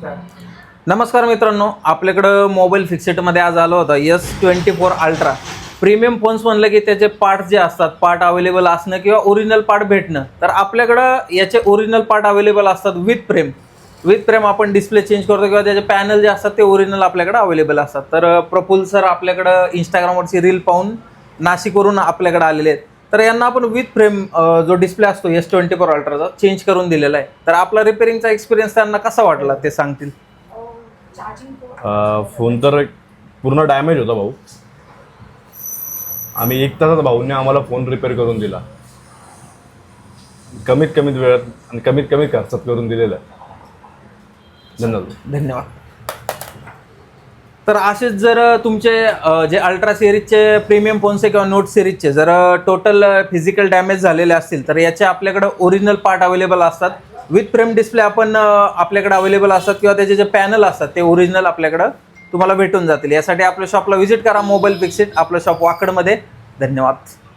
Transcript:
नमस्कार मित्रांनो, आपल्याकडं मोबाईल फिक्सेटमध्ये आज आलो होता S24 अल्ट्रा प्रीमियम फोन्स. म्हणलं की त्याचे पार्ट जे असतात, पार्ट अवेलेबल असणं किंवा ओरिजिनल पार्ट भेटणं, तर आपल्याकडं याचे ओरिजिनल पार्ट अवेलेबल असतात विथ फ्रेम. आपण डिस्प्ले चेंज करतो किंवा त्याचे पॅनल जे असतात ते ओरिजिनल आपल्याकडे अवेलेबल असतात. तर प्रफुल्ल सर आपल्याकडं इंस्टाग्रामवरची रील पाहून नाशिकवरून आपल्याकडे आलेले आहेत. तर यांना आपण विथ फ्रेम जो डिस्प्ले असतो S24 अल्ट्राचा चेंज करून दिलेला आहे. तर आपला रिपेअरिंगचा एक्सपिरियन्स त्यांना कसा वाटला ते सांगतील. फोन तर पूर्ण डॅमेज होता भाऊ. आम्ही 1 तासात भाऊने आम्हाला फोन रिपेअर करून दिला, कमीत कमीत वेळात आणि कमीत कमी खर्चात करून दिलेला आहे. धन्यवाद. तर असेच जर तुमचे जे अल्ट्रा सिरीजचे प्रीमियम फोन्स आहे किंवा नोट सिरीजचे जर टोटल फिजिकल डॅमेज झालेले असतील तर याचे आपल्याकडे ओरिजिनल पार्ट अवेलेबल असतात. विथ फ्रेम डिस्प्ले आपण आपल्याकडे अवेलेबल असतात किंवा त्याचे जे पॅनल असतात ते ओरिजिनल आपल्याकडं तुम्हाला भेटून जातील. यासाठी आपल्या शॉपला व्हिजिट करा, मोबाईल फिक्सेट. आपलं शॉप वाकडमध्ये. धन्यवाद.